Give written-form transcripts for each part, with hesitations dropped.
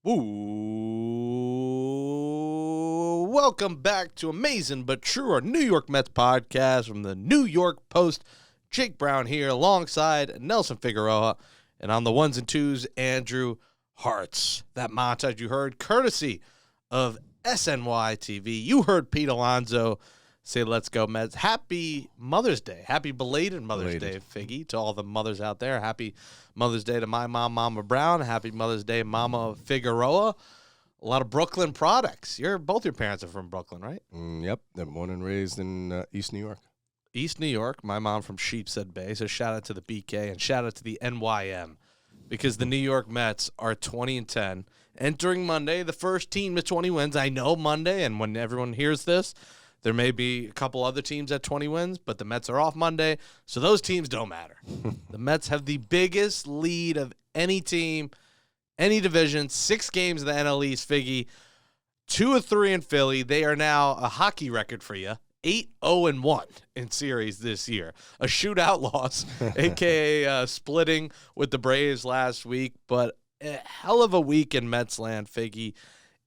Ooh, welcome back to Amazin But True, our New York Mets podcast from the New York Post. Jake Brown here alongside Nelson Figueroa, and on the ones and twos, Andrew Hartz. That montage you heard, courtesy of SNY TV. You heard Pete Alonso say, "Let's go Mets." Happy Mother's Day. Happy belated Mother's Day, Figgy, to all the mothers out there. Happy Mother's Day to my mom, Mama Brown. Happy Mother's Day, Mama Figueroa. A lot of Brooklyn products. Both your parents are from Brooklyn, right? Yep. They're born and raised in East New York. East New York. My mom from Sheepshead Bay. So shout out to the BK and shout out to the NYM, because the New York Mets are 20-10. Entering Monday, the first team to 20 wins. I know Monday, and when everyone hears this, there may be a couple other teams at 20 wins, but the Mets are off Monday, so those teams don't matter. The Mets have the biggest lead of any team, any division, 6 games in the NL East, Figgy, 2 of 3 in Philly. They are now a hockey record for you, 8-0-1 in series this year. A shootout loss, a.k.a. Splitting with the Braves last week, but a hell of a week in Mets land, Figgy.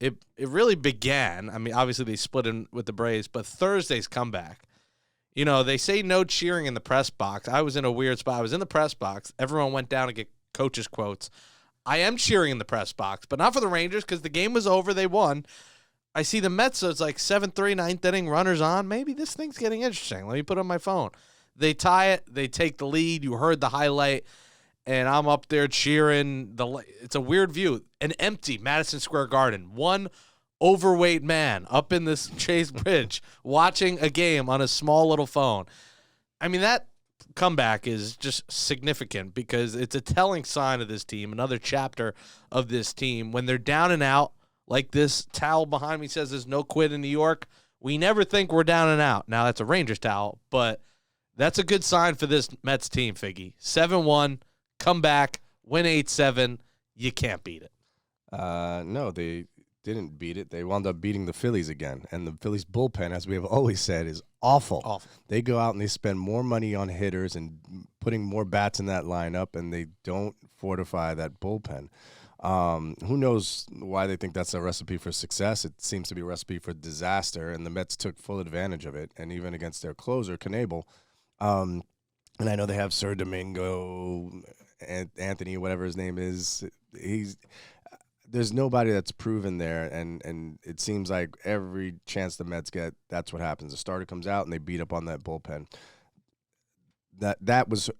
It really began. I mean, obviously they split in with the Braves, but Thursday's comeback. You know, they say no cheering in the press box. I was in a weird spot. I was in the press box. Everyone went down to get coaches' quotes. I am cheering in the press box, but not for the Rangers because the game was over. They won. I see the Mets, so it's like 7-3, ninth inning, runners on. Maybe this thing's getting interesting. Let me put it on my phone. They tie it. They take the lead. You heard the highlight. And I'm up there cheering. It's a weird view. An empty Madison Square Garden. One overweight man up in this Chase Bridge watching a game on a small little phone. I mean, that comeback is just significant because it's a telling sign of this team, another chapter of this team. When they're down and out, like this towel behind me says there's no quit in New York, we never think we're down and out. Now, that's a Rangers towel, but that's a good sign for this Mets team, Figgy. 7-1. Come back, win 8-7. You can't beat it. No, they didn't beat it. They wound up beating the Phillies again. And the Phillies bullpen, as we have always said, is awful. They go out and they spend more money on hitters and putting more bats in that lineup, and they don't fortify that bullpen. Who knows why they think that's a recipe for success? It seems to be a recipe for disaster, and the Mets took full advantage of it. And even against their closer, Knebel, and I know they have Sir Domingo, Anthony, whatever his name is. There's nobody that's proven there, and it seems like every chance the Mets get, that's what happens. The starter comes out and they beat up on that bullpen. That was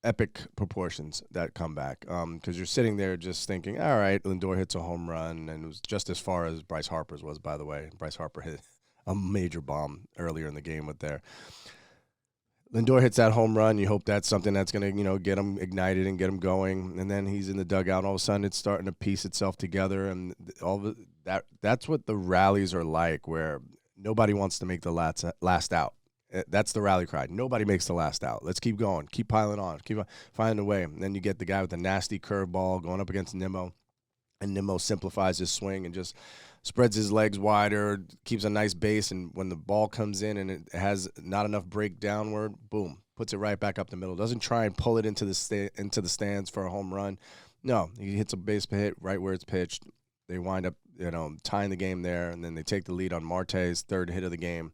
epic proportions, that comeback, because you're sitting there just thinking, all right, Lindor hits a home run, and it was just as far as Bryce Harper's was, by the way. Bryce Harper hit a major bomb earlier in the game with there. Lindor hits that home run. You hope that's something that's going to, get him ignited and get him going. And then he's in the dugout. And all of a sudden, it's starting to piece itself together. And that's what the rallies are like, where nobody wants to make the last out. That's the rally cry. Nobody makes the last out. Let's keep going. Keep piling on. Keep finding a way. And then you get the guy with the nasty curveball going up against Nimmo. And Nimmo simplifies his swing and just spreads his legs wider, keeps a nice base, and when the ball comes in and it has not enough break downward, boom, puts it right back up the middle. Doesn't try and pull it into the stands for a home run. No, he hits a base hit right where it's pitched. They wind up, tying the game there, and then they take the lead on Marte's third hit of the game.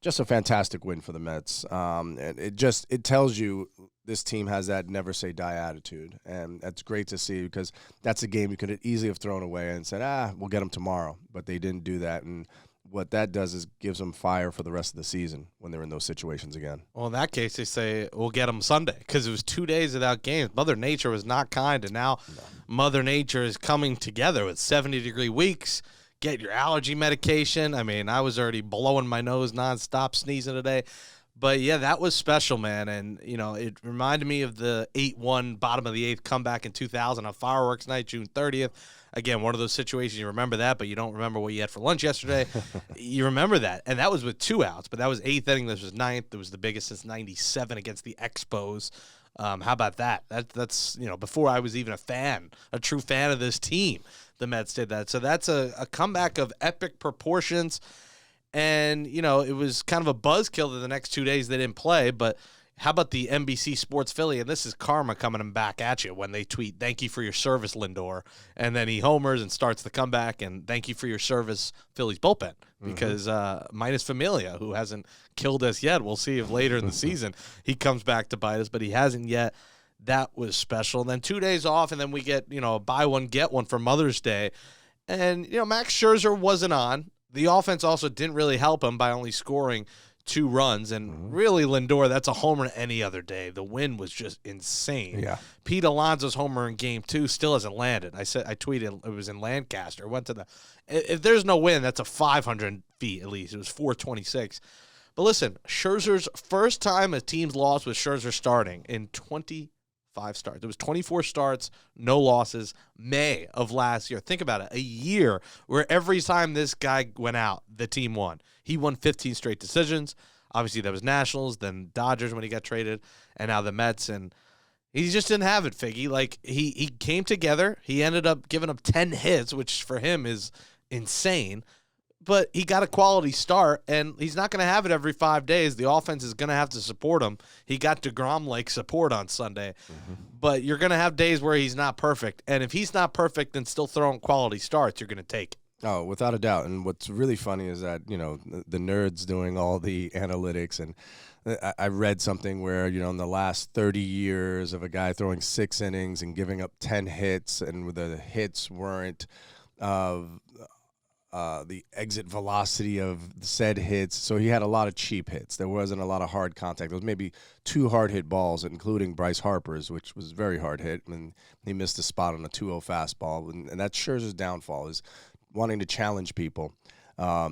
Just a fantastic win for the Mets. And it tells you this team has that never say die attitude. And that's great to see, because that's a game you could easily have thrown away and said, we'll get them tomorrow. But they didn't do that. And what that does is gives them fire for the rest of the season when they're in those situations again. Well, in that case, they say we'll get them Sunday, because it was 2 days without games. Mother Nature was not kind. And now Mother Nature is coming together with 70-degree weeks. Get your allergy medication. I mean, I was already blowing my nose nonstop, sneezing today. But, yeah, that was special, man. And, it reminded me of the 8-1 bottom of the eighth comeback in 2000 on fireworks night, June 30th. Again, one of those situations, you remember that, but you don't remember what you had for lunch yesterday. You remember that. And that was with 2 outs, but that was eighth inning. This was ninth. It was the biggest since 97 against the Expos. How about that? That's before I was even a true fan of this team, the Mets did that. So that's a comeback of epic proportions. And, it was kind of a buzzkill that the next 2 days they didn't play. But, How about the NBC Sports Philly? And this is karma coming back at you when they tweet, "Thank you for your service, Lindor." And then he homers and starts the comeback, and "Thank you for your service, Philly's bullpen." Because minus Familia, who hasn't killed us yet. We'll see if later in the season he comes back to bite us, but he hasn't yet. That was special. And then 2 days off, and then we get, a buy one, get one for Mother's Day. And, Max Scherzer wasn't on. The offense also didn't really help him by only scoring 2 runs. And really, Lindor, that's a homer any other day. The win was just insane. Yeah. Pete Alonso's homer in game 2 still hasn't landed. I tweeted it was in Lancaster. If there's no win, that's a 500 feet at least. It was 426. But listen, Scherzer's first time a team's lost with Scherzer starting in 25 starts. It was 24 starts, no losses, May of last year. Think about it, a year where every time this guy went out, the team won. He won 15 straight decisions. Obviously, that was Nationals, then Dodgers when he got traded, and now the Mets. And he just didn't have it, Figgy. Like, he came together. He ended up giving up 10 hits, which for him is insane. But he got a quality start, and he's not going to have it every 5 days. The offense is going to have to support him. He got DeGrom-like support on Sunday. But you're going to have days where he's not perfect. And if he's not perfect and still throwing quality starts, you're going to take it. Oh, without a doubt. And what's really funny is that, the nerds doing all the analytics. And I read something where, in the last 30 years of a guy throwing 6 innings and giving up 10 hits, and the hits weren't the exit velocity of said hits. So he had a lot of cheap hits. There wasn't a lot of hard contact. There was maybe 2 hard hit balls, including Bryce Harper's, which was very hard hit. And he missed a spot on a 2-0 fastball. And that's Scherzer's downfall, is wanting to challenge people.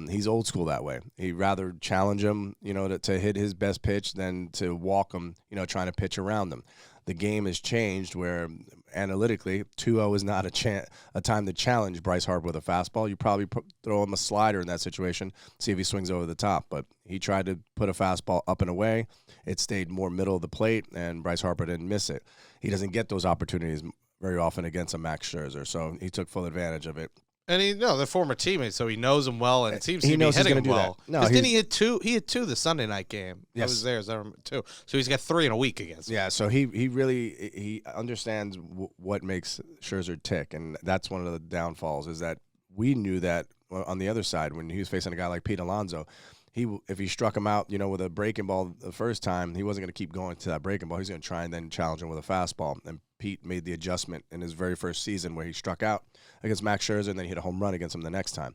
He's old school that way. He'd rather challenge them, to hit his best pitch than to walk them, trying to pitch around them. The game has changed where analytically 2-0 is not a time to challenge Bryce Harper with a fastball. You probably throw him a slider in that situation, see if he swings over the top. But he tried to put a fastball up and away. It stayed more middle of the plate, and Bryce Harper didn't miss it. He doesn't get those opportunities very often against a Max Scherzer, so he took full advantage of it. And they're former teammates, so he knows him well, and it seems he to be knows hitting he's him well. Do that. No, didn't he hit 2? He hit 2 the Sunday night game. Yes. I was there, so I remember 2. So he's got 3 in a week against him. Yeah, so he really understands what makes Scherzer tick, and that's one of the downfalls, is that we knew that on the other side when he was facing a guy like Pete Alonso. If he struck him out, with a breaking ball the first time, he wasn't going to keep going to that breaking ball. He's going to try and then challenge him with a fastball. And Pete made the adjustment in his very first season where he struck out against Max Scherzer, and then he hit a home run against him the next time.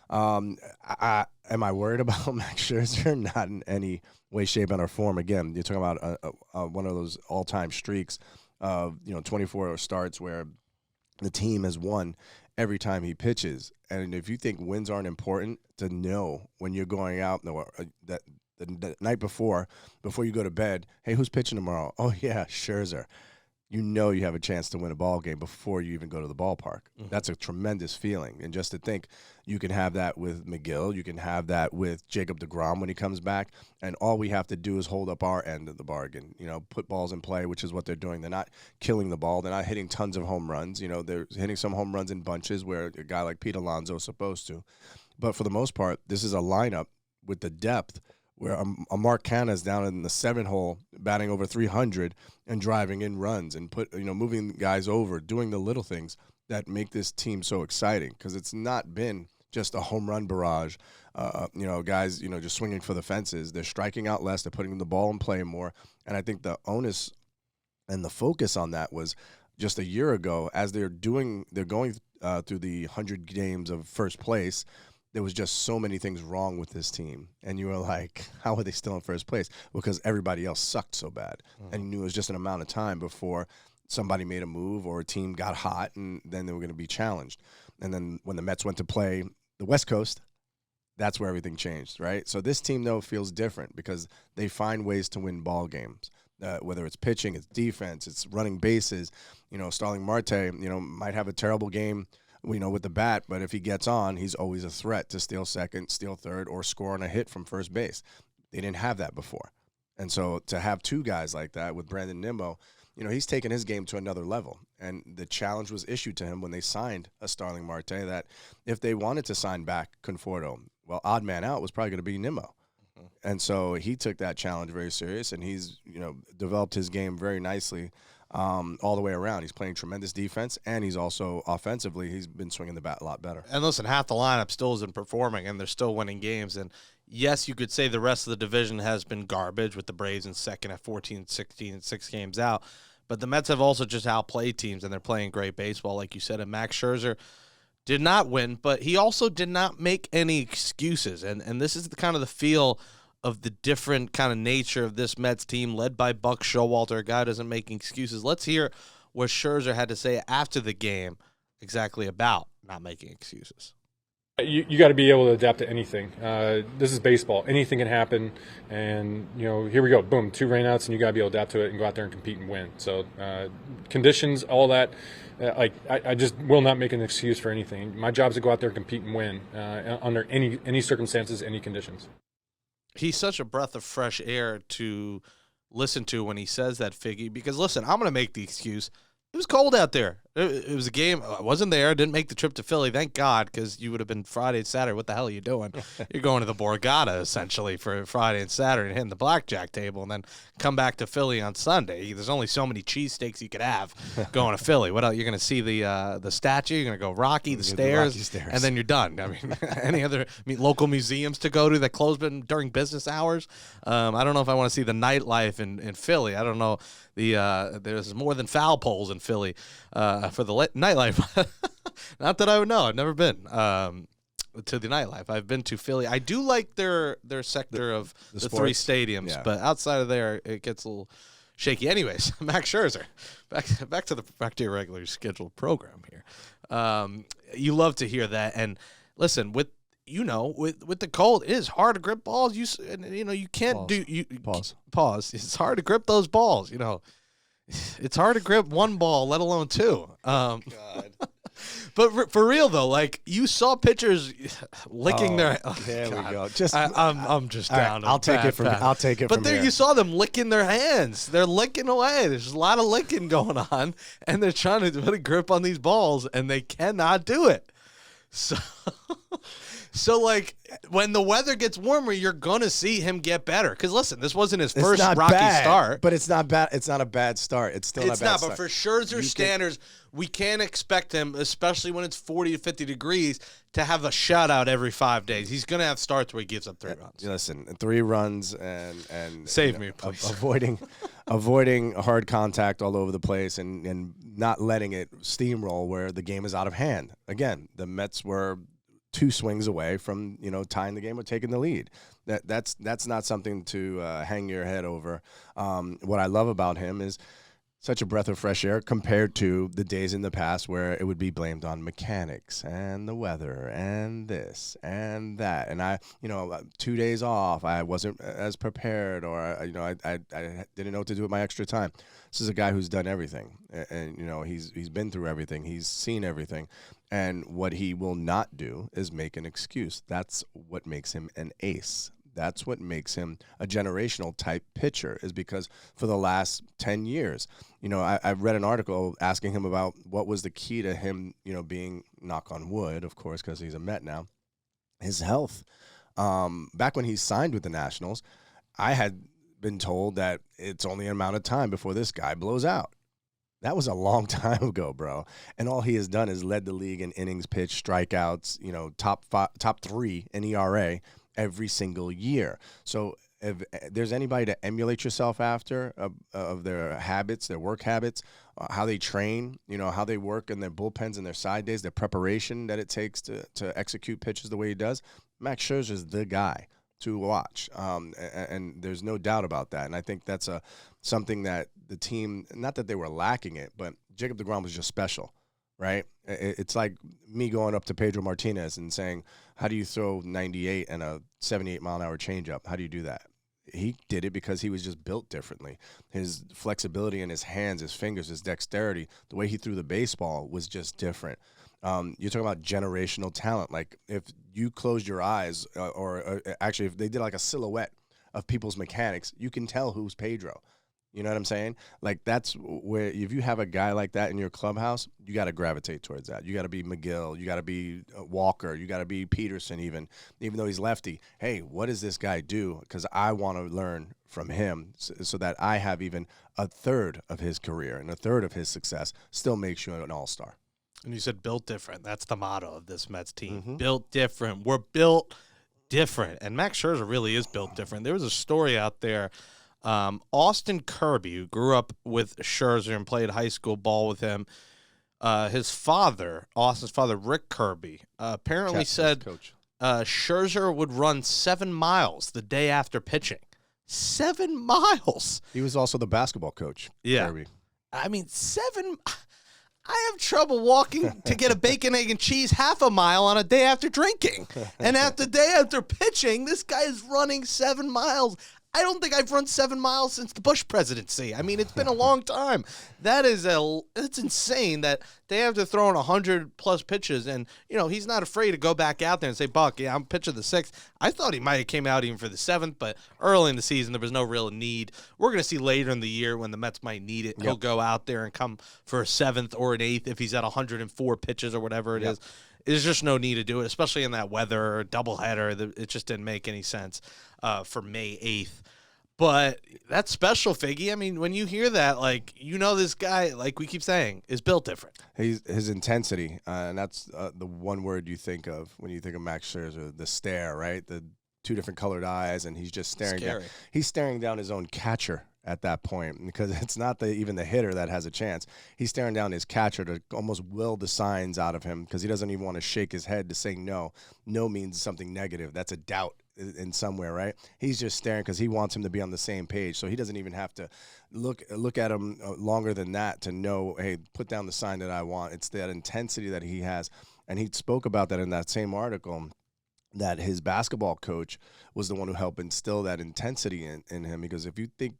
Am I worried about Max Scherzer? Not in any way, shape, or form. Again, you're talking about one of those all-time streaks of 24 starts where the team has won every time he pitches. And if you think wins aren't important, to know when you're going out that the night before you go to bed, hey, who's pitching tomorrow? Oh, yeah, Scherzer. You have a chance to win a ball game before you even go to the ballpark. That's a tremendous feeling. And just to think you can have that with McGill, you can have that with Jacob DeGrom when he comes back, and all we have to do is hold up our end of the bargain, put balls in play, which is what they're doing. They're not killing the ball. They're not hitting tons of home runs. They're hitting some home runs in bunches where a guy like Pete Alonso is supposed to. But for the most part, this is a lineup with the depth where a Mark Canha is down in the 7th hole, batting over 300 and driving in runs and moving guys over, doing the little things that make this team so exciting, because it's not been just a home run barrage. Guys, just swinging for the fences. They're striking out less. They're putting the ball in play more. And I think the onus and the focus on that was just a year ago, as they're going through the 100 games of first place. There was just so many things wrong with this team. And you were like, how are they still in first place? Because everybody else sucked so bad. And you knew it was just an amount of time before somebody made a move or a team got hot, and then they were going to be challenged. And then when the Mets went to play the West Coast, that's where everything changed, right? So this team, though, feels different because they find ways to win ball games. Whether it's pitching, it's defense, it's running bases. Starling Marte, might have a terrible game, with the bat, but if he gets on, he's always a threat to steal second, steal third, or score on a hit from first base. They didn't have that before. And so to have 2 guys like that with Brandon Nimmo, he's taken his game to another level. And the challenge was issued to him when they signed a Starling Marte that if they wanted to sign back Conforto, well, odd man out was probably going to be Nimmo. And so he took that challenge very serious, and he's, developed his game very nicely all the way around. He's playing tremendous defense, and he's also offensively, he's been swinging the bat a lot better. And listen, half the lineup still isn't performing, and they're still winning games. And yes, you could say the rest of the division has been garbage with the Braves in second at 14-16 and 6 games out. But the Mets have also just outplayed teams, and they're playing great baseball, like you said. And Max Scherzer did not win, but he also did not make any excuses. And this is kind of the feel of the different kind of nature of this Mets team, led by Buck Showalter, a guy who doesn't make excuses. Let's hear what Scherzer had to say after the game exactly about not making excuses. You got to be able to adapt to anything. This is baseball. Anything can happen. And, here we go. Boom, 2 rainouts, and you got to be able to adapt to it and go out there and compete and win. So conditions, all that, I just will not make an excuse for anything. My job is to go out there and compete and win under any circumstances, any conditions. He's such a breath of fresh air to listen to when he says that, Figgy, because, listen, I'm going to make the excuse. It was cold out there. It was a game. I wasn't there. I didn't make the trip to Philly. Thank God, because you would have been Friday and Saturday. What the hell are you doing? You're going to the Borgata, essentially, for Friday and Saturday and hitting the blackjack table and then come back to Philly on Sunday. There's only so many cheesesteaks you could have going to Philly. What else? You're going to see the statue. You're going to go Rocky, the stairs, and then you're done. I mean, any other local museums to go to that close during business hours? I don't know if I want to see the nightlife in Philly. I don't know. There's more than foul poles in Philly for the nightlife. Not that I would know. I've never been to the nightlife. I've been to Philly. I do like their sector of the 3 stadiums, but outside of there, it gets a little shaky. Anyways, Max Scherzer, back to your regular scheduled program here. You love to hear that, and listen, with the cold, it is hard to grip balls. You can't pause. It's hard to grip those balls. It's hard to grip one ball, let alone 2. God. But for real though, like you saw pitchers licking their. There we go. I'm just down. Right, I'll take it from here. But there you saw them licking their hands. They're licking away. There's a lot of licking going on, and they're trying to put a grip on these balls, and they cannot do it. So like when the weather gets warmer, you're gonna see him get better. Because listen, this wasn't his first rocky start, but it's not bad. It's not a bad start. It's still not bad. But for Scherzer's standards, we can't expect him, especially when it's 40 to 50 degrees, to have a shutout every 5 days. He's gonna have starts where he gives up 3 runs. Listen, 3 runs and save me, please. avoiding hard contact all over the place and not letting it steamroll where the game is out of hand. Again, the Mets were 2 swings away from tying the game or taking the lead. That's not something to hang your head over. What I love about him is such a breath of fresh air compared to the days in the past where it would be blamed on mechanics and the weather and this and that. And 2 days off, I wasn't as prepared, or I didn't know what to do with my extra time. This is a guy who's done everything, and he's been through everything. He's seen everything. And what he will not do is make an excuse. That's what makes him an ace. That's what makes him a generational type pitcher, is because for the last 10 years, I've read an article asking him about what was the key to him, being, knock on wood, of course, because he's a Met now, his health. Back when he signed with the Nationals, I had been told that it's only an amount of time before this guy blows out. That was a long time ago, bro. And all he has done is led the league in innings pitched, strikeouts, top 3 in ERA every single year. So if there's anybody to emulate yourself after of their habits, their work habits, how they train, how they work in their bullpens and their side days, their preparation that it takes to execute pitches the way he does, Max Scherzer is the guy to watch, and there's no doubt about that. And I think that's something that the team, not that they were lacking it, but Jacob deGrom was just special, right? It's like me going up to Pedro Martinez and saying, how do you throw 98 and a 78-mile-an-hour changeup? How do you do that? He did it because he was just built differently. His flexibility in his hands, his fingers, his dexterity, the way he threw the baseball was just different. You're talking about generational talent. Like if you closed your eyes, or actually if they did like a silhouette of people's mechanics, you can tell who's Pedro. You know what I'm saying? Like, that's where if you have a guy like that in your clubhouse, you got to gravitate towards that. You got to be McGill. You got to be Walker. You got to be Peterson even though he's lefty. Hey, what does this guy do? Because I want to learn from him so that I have even a third of his career and a third of his success still makes you an all-star. And you said built different. That's the motto of this Mets team. Built different. We're built different. And Max Scherzer really is built different. There was a story out there. Austin Kirby, who grew up with Scherzer and played high school ball with him, his father, Austin's father, Rick Kirby, apparently said Scherzer would run 7 miles the day after pitching. 7 miles. He was also the basketball coach. Yeah. Kirby. I mean, I have trouble walking to get a bacon, egg, and cheese half a mile on a day after drinking. And the day after pitching, this guy is running 7 miles. I don't think I've run 7 miles since the Bush presidency. I mean, it's been a long time. It's insane that they have to throw in 100-plus pitches, and, you know, he's not afraid to go back out there and say, Buck, yeah, I'm pitching the 6th. I thought he might have came out even for the 7th, but early in the season, there was no real need. We're going to see later in the year when the Mets might need it. Yep. He'll go out there and come for a 7th or an 8th if he's at 104 pitches or whatever it is. There's just no need to do it, especially in that weather or doubleheader. It just didn't make any sense for May 8th. But that's special, Figgy. I mean, when you hear that, like, you know, this guy, like we keep saying, is built different. His intensity, and that's the one word you think of when you think of Max Scherzer, the stare, right? The 2 different colored eyes, and he's just staring down. He's staring down his own catcher at that point, because it's not even the hitter that has a chance. He's staring down his catcher to almost will the signs out of him, because he doesn't even want to shake his head to say no. No means something negative. That's a doubt in somewhere, right? He's just staring because he wants him to be on the same page, so he doesn't even have to look at him longer than that to know, hey, put down the sign that I want. It's that intensity that he has, and he spoke about that in that same article, that his basketball coach was the one who helped instill that intensity in him, because if you think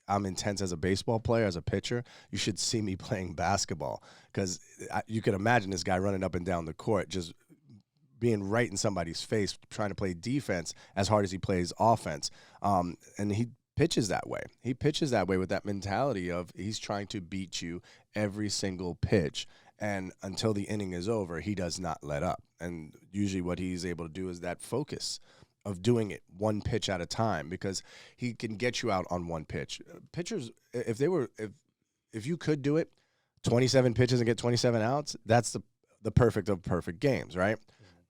I'm intense as a baseball player, as a pitcher, you should see me playing basketball, because you can imagine this guy running up and down the court just being right in somebody's face, trying to play defense as hard as he plays offense. And he pitches that way. He pitches that way with that mentality of he's trying to beat you every single pitch. And until the inning is over, he does not let up. And usually what he's able to do is that focus of doing it one pitch at a time, because he can get you out on one pitch. Pitchers, if you could do it, 27 pitches and get 27 outs, that's the perfect of perfect games, right?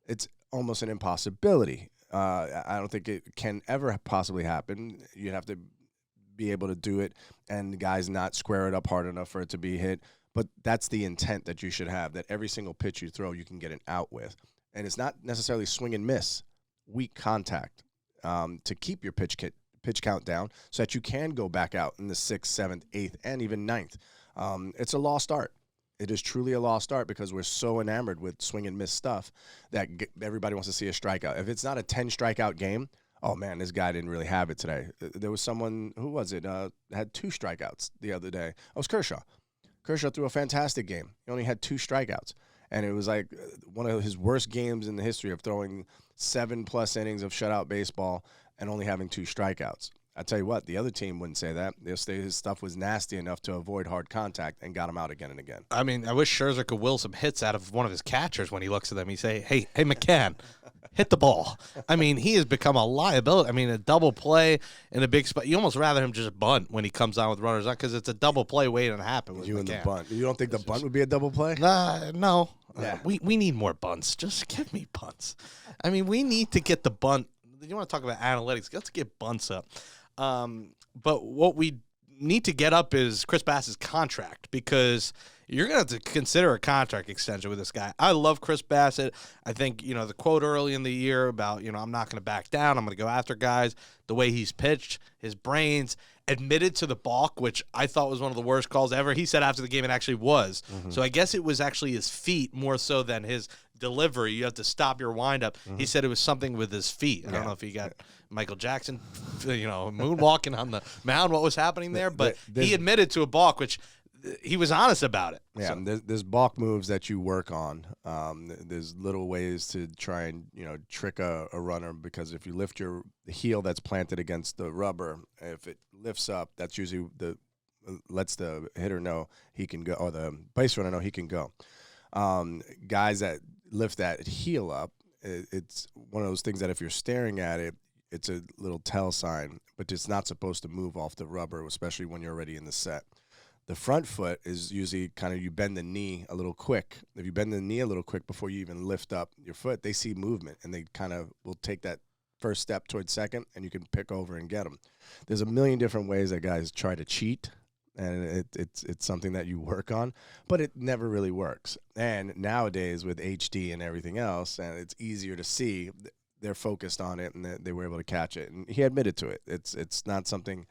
It's almost an impossibility. I don't think it can ever possibly happen. You'd have to be able to do it and the guys not square it up hard enough for it to be hit. But that's the intent that you should have, that every single pitch you throw, you can get an out with. And it's not necessarily swing and miss, weak contact, to keep your pitch count down so that you can go back out in the 6th, 7th, 8th, and even 9th. It's a lost art. It is truly a lost art, because we're so enamored with swing and miss stuff that everybody wants to see a strikeout. If it's not a 10 strikeout game, oh man, this guy didn't really have it today. There was someone, who was it, had 2 strikeouts the other day. It was Kershaw. Kershaw threw a fantastic game. He only had 2 strikeouts. And it was like one of his worst games in the history of throwing 7+ innings of shutout baseball and only having 2 strikeouts. I tell you what, the other team wouldn't say that. They'll say his stuff was nasty enough to avoid hard contact and got him out again and again. I mean, I wish Scherzer could will some hits out of one of his catchers when he looks at them. He say, hey, McCann, hit the ball. I mean, he has become a liability. I mean, a double play in a big spot. You almost rather him just bunt when he comes on with runners on, because it's a double play waiting to happen with you McCann. And the bunt. You don't think the bunt would be a double play? No. Yeah. We need more bunts. Just give me bunts. I mean, we need to get the bunt. You want to talk about analytics? Let's get bunts up. But what we need to get up is Chris Bassitt's contract, because you're going to have to consider a contract extension with this guy. I love Chris Bassitt. I think, you know, the quote early in the year about, you know, I'm not going to back down. I'm going to go after guys. The way he's pitched, his brains, admitted to the balk, which I thought was one of the worst calls ever. He said after the game it actually was. Mm-hmm. So I guess it was actually his feet more so than his delivery. You have to stop your windup. Mm-hmm. He said it was something with his feet. I don't know if he got Michael Jackson, you know, moonwalking on the mound, what was happening there, but he admitted to a balk, which he was honest about it. Yeah, So, there's balk moves that you work on. There's little ways to try and trick a runner, because if you lift your heel that's planted against the rubber, if it lifts up, that's usually lets the hitter know he can go, or the base runner know he can go. Guys that lift that heel up, it's one of those things that if you're staring at it, it's a little tell sign, but it's not supposed to move off the rubber, especially when you're already in the set. The front foot is usually kind of, you bend the knee a little quick. If you bend the knee a little quick before you even lift up your foot, they see movement, and they kind of will take that first step towards second, and you can pick over and get them. There's a million different ways that guys try to cheat, and it's something that you work on, but it never really works. And nowadays with HD and everything else, and it's easier to see, they're focused on it, and they were able to catch it. And he admitted to it. It's not something.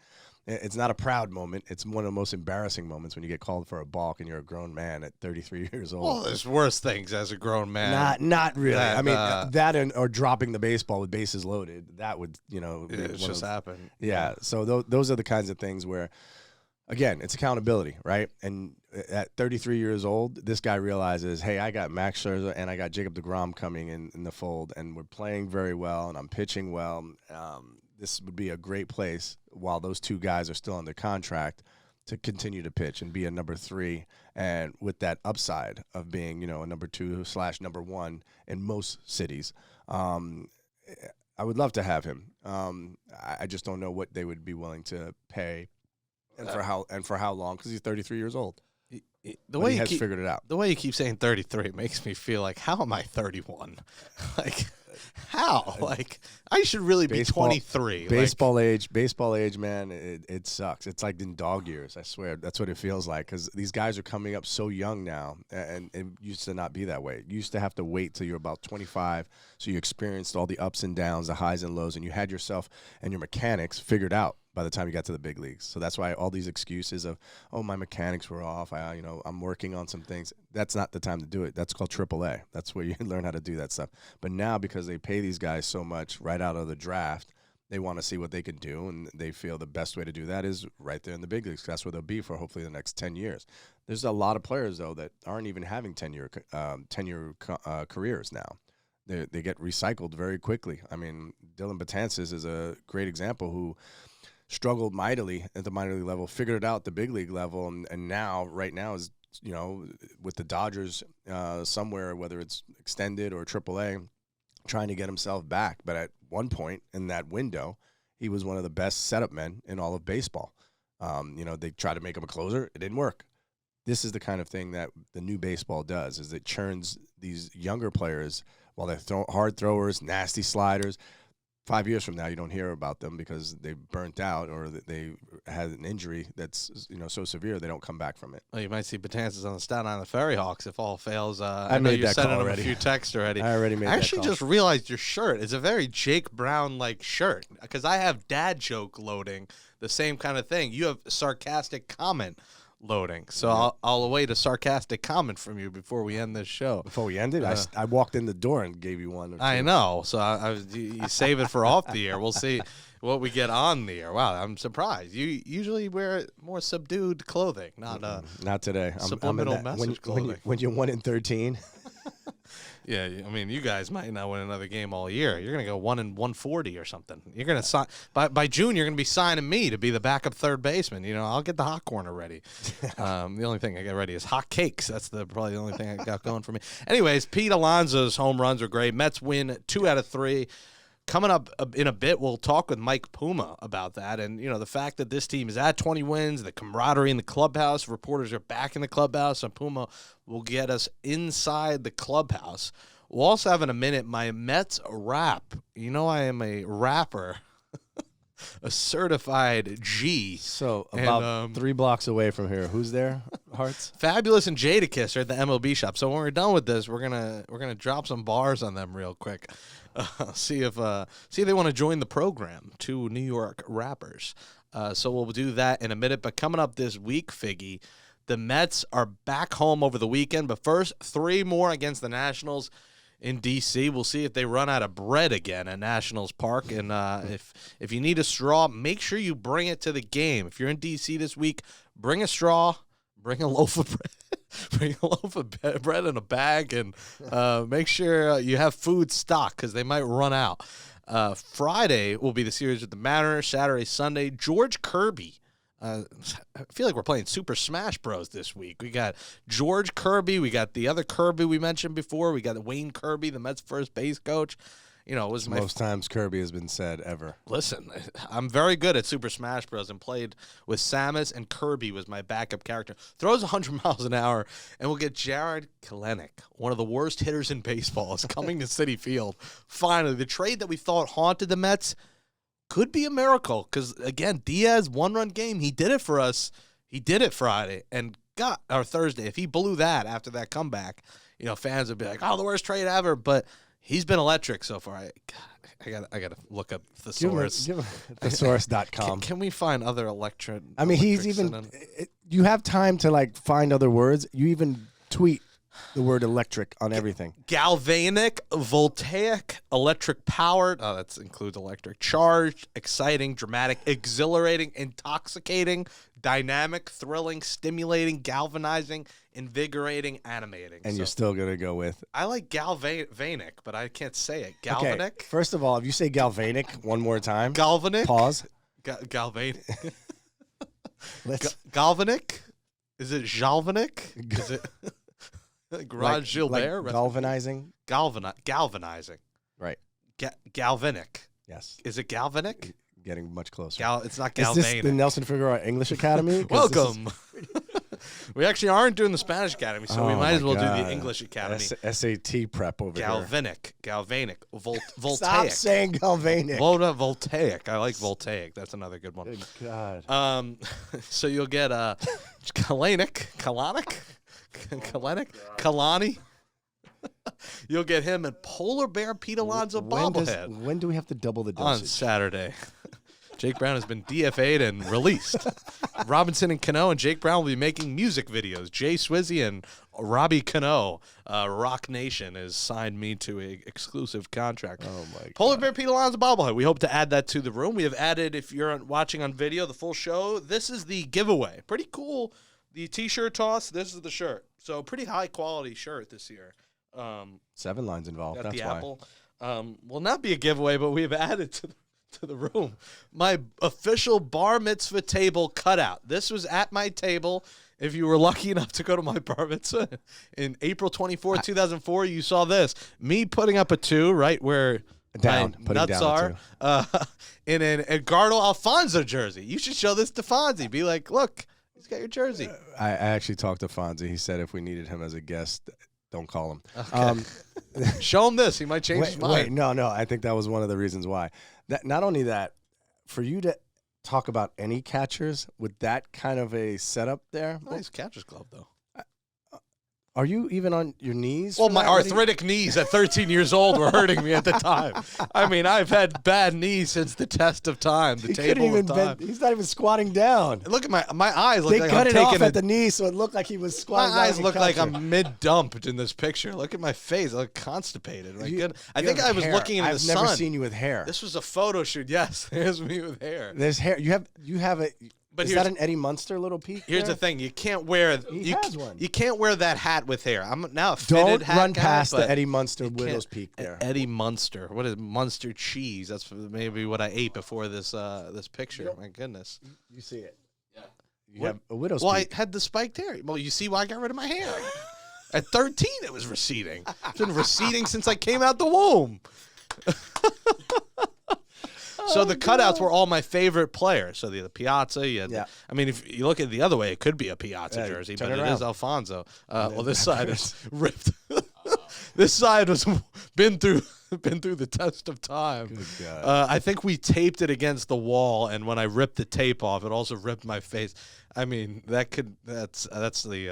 It's not a proud moment. It's one of the most embarrassing moments when you get called for a balk and you're a grown man at 33 years old. well, there's worse things as a grown man. Not really. That, that or dropping the baseball with bases loaded. That would, It's just happened. Yeah. So those are the kinds of things where, again, it's accountability, right? And at 33 years old, this guy realizes, hey, I got Max Scherzer and I got Jacob deGrom coming in the fold, and we're playing very well, and I'm pitching well. This would be a great place while those two guys are still under contract to continue to pitch and be a number 3, and with that upside of being, a number 2/number 1 in most cities. I would love to have him. I just don't know what they would be willing to pay. And for how long? Because he's 33 years old. The way he has figured it out. The way you keep saying 33 makes me feel like, how am I 31? Like, how? Like, I should really be 23. Baseball age, man, it sucks. It's like in dog years, I swear. That's what it feels like, because these guys are coming up so young now, and it used to not be that way. You used to have to wait till you're about 25, so you experienced all the ups and downs, the highs and lows, and you had yourself and your mechanics figured out by the time you got to the big leagues. So that's why all these excuses of, oh, my mechanics were off, I'm working on some things. That's not the time to do it. That's called AAA. That's where you learn how to do that stuff. But now, because they pay these guys so much right out of the draft, they want to see what they can do, and they feel the best way to do that is right there in the big leagues. That's where they'll be for hopefully the next 10 years. There's a lot of players, though, that aren't even having 10-year careers now. They get recycled very quickly. I mean, Dylan Betances is a great example who struggled mightily at the minor league level, figured it out at the big league level, and now, right now, is, with the Dodgers somewhere, whether it's extended or AAA, trying to get himself back. But at one point in that window, he was one of the best setup men in all of baseball. They tried to make him a closer. It didn't work. This is the kind of thing that the new baseball does, is it churns these younger players while they're hard throwers, nasty sliders. 5 years from now, you don't hear about them because they burnt out, or they had an injury that's so severe they don't come back from it. Well, you might see Betances on the Staten Island Ferry Hawks if all fails. I know you sent him a few texts already. I already made that call. I actually just realized your shirt is a very Jake Brown-like shirt, because I have dad joke loading, the same kind of thing. You have sarcastic comment loading. So I'll await a sarcastic comment from you before we end this show. Before we end it, I walked in the door and gave you one. I know. So you save it for off the air. We'll see what we get on the air. Wow, I'm surprised. You usually wear more subdued clothing, not today. Subliminal message clothing. When you're 1-13. Yeah, I mean, you guys might not win another game all year. You're going to go 1-140 or something. You're going to sign by June. You're going to be signing me to be the backup third baseman. I'll get the hot corner ready. The only thing I get ready is hot cakes. That's probably the only thing I got going for me. Anyways, Pete Alonso's home runs are great. Mets win 2 out of 3. Coming up in a bit, we'll talk with Mike Puma about that. And, the fact that this team is at 20 wins, the camaraderie in the clubhouse, reporters are back in the clubhouse, and Puma will get us inside the clubhouse. We'll also have in a minute my Mets rap. I am a rapper, a certified G. So about 3 blocks away from here. Who's there, Hearts? Fabulous and Jadakiss are at the MLB shop. So when we're done with this, we're gonna drop some bars on them real quick. See if they want to join the program. 2 New York rappers. So we'll do that in a minute. But coming up this week, Figgy, the Mets are back home over the weekend. But first, 3 more against the Nationals in D.C. We'll see if they run out of bread again at Nationals Park. And if you need a straw, make sure you bring it to the game. If you're in D.C. this week, bring a straw. bring a loaf of bread. Bring a loaf of bread in a bag, and make sure you have food stocked because they might run out. Friday will be the series with the Mariners. Saturday, Sunday, George Kirby. I feel like we're playing Super Smash Bros. This week. We got George Kirby. We got the other Kirby we mentioned before. We got Wayne Kirby, the Mets' first base coach. You know, it was most times Kirby has been said ever. Listen, I'm very good at Super Smash Bros. And played with Samus, and Kirby was my backup character. Throws 100 miles an hour, and we'll get Jared Kelenic, one of the worst hitters in baseball, is coming to Citi Field. Finally, the trade that we thought haunted the Mets could be a miracle because, again, Diaz, one-run game, he did it for us. He did it Friday or Thursday. If he blew that after that comeback, you know, fans would be like, oh, the worst trade ever. But he's been electric so far. I gotta look up the source. Thesource.com. Can we find other electric? I mean, he's even. You have time to like find other words. You even tweet the word electric on everything. Galvanic, voltaic, electric powered. Oh, that includes electric. Charged, exciting, dramatic, exhilarating, intoxicating, dynamic, thrilling, stimulating, galvanizing, invigorating, animating. And you're still going to go with? I like galvanic, but I can't say it. Galvanic? Okay. First of all, if you say galvanic one more time. Galvanic? Pause. Galvanic. Galvanic? Is it Jalvanic? Is it Garage Gilbert? Like galvanizing? Galvanizing. Right. Galvanic. Yes. Is it galvanic? Getting much closer. It's not galvanic. Is this the Nelson Figueroa English Academy? Welcome. We actually aren't doing the Spanish Academy, so we might as well do the English Academy. SAT prep over Galvanic. Voltaic. Stop saying galvanic. Voltaic. I like voltaic. That's another good one. Good God. So you'll get Kalanic. Kalani. You'll get him and Polar Bear Pete Alonso bobblehead. When do we have to double the dosage? On Saturday. Jake Brown has been DFA'd and released. Robinson and Cano and Jake Brown will be making music videos. Jay Swizzy and Robbie Cano, Rock Nation, has signed me to an exclusive contract. Oh, my God. Polar Bear Pete Alonso bobblehead. We hope to add that to the room. We have added, if you're watching on video, the full show. This is the giveaway. Pretty cool. The T-shirt toss, this is the shirt. So pretty high-quality shirt this year. 7 lines involved. That's the why. apple. Will not be a giveaway, but we have added to the room my official bar mitzvah table cutout. This was at my table. If you were lucky enough to go to my bar mitzvah in April 24th, 2004, you saw this. Me putting up a 2 right where my nuts are in an Edgardo Alfonso jersey. You should show this to Fonzie. Be like, look, he's got your jersey. I actually talked to Fonzie. He said if we needed him as a guest, don't call him. Okay. Show him this. He might change his mind. No. I think that was one of the reasons why. Not only that, for you to talk about any catchers with that kind of a setup there. Nice catcher's glove, though. Are you even on your knees? Well, my arthritic knees at 13 years old were hurting me at the time. I mean, I've had bad knees since the test of time, the table of time. He's not even squatting down. Look at my eyes. Look they like cut I'm it off taking at the knee, so it looked like he was squatting. My eyes look like I'm mid-dumped in this picture. Look at my face. I look constipated. I think I was looking in the sun. I've never seen you with hair. This was a photo shoot. Yes, there's me with hair. There's hair. You have a. But is that an Eddie Munster little peak? Here's the thing: you can't wear you can't wear that hat with hair. I'm now a fitted hat run guy, past the Eddie Munster widow's peak there. Eddie Munster. What is Munster cheese? That's maybe what I ate before this picture. My goodness. You see it? Yeah. You have a widow's peak. Well, I had the spiked hair. Well, you see why I got rid of my hair. At 13, it was receding. It's been receding since I came out the womb. So the cutouts were all my favorite players. So the Piazza, I mean, if you look at it the other way, it could be a Piazza jersey, but it is Alfonso. Well, this side is ripped. This side was been through the test of time. Good God. I think we taped it against the wall, and when I ripped the tape off, it also ripped my face. I mean, that's the it's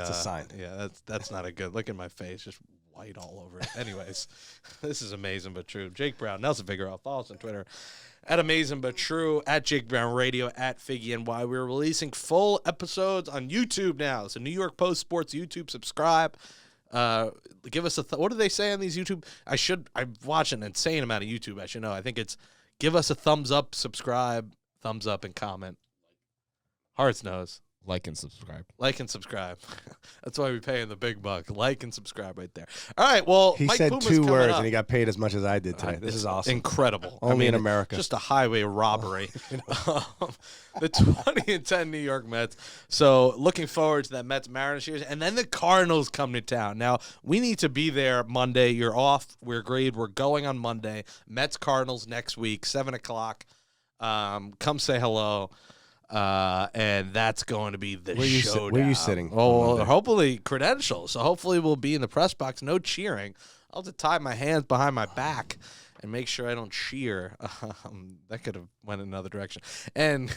a sign. Yeah, that's not a good look at my face. Just white all over it. Anyways, this is amazing but true. Jake Brown, Nelson Figueroa. Follow us on Twitter at Amazin But True, at Jake Brown Radio, at Figgy NY. We're releasing full episodes on YouTube now. So New York Post Sports YouTube, subscribe. Give us what do they say on these YouTube? I'm watching an insane amount of YouTube. I should know. I think it's give us a thumbs up, subscribe, thumbs up, and comment. Hearts knows. Like and subscribe. Like and subscribe. That's why we pay him the big buck. Like and subscribe right there. All right, well, He Mike said Puma's 2 words, up. and he got paid as much as I did today. This is awesome. Incredible. Only in America. Just a highway robbery. The 20-10 New York Mets. So looking forward to that Mets-Mariners series. And then the Cardinals come to town. Now, we need to be there Monday. You're off. We're agreed. We're going on Monday. Mets-Cardinals next week, 7 o'clock. Come say hello. And that's going to be the showdown. Where are you sitting? Well, hopefully credentials. So hopefully we'll be in the press box. No cheering. I'll have to tie my hands behind my back and make sure I don't cheer. That could have went another direction. And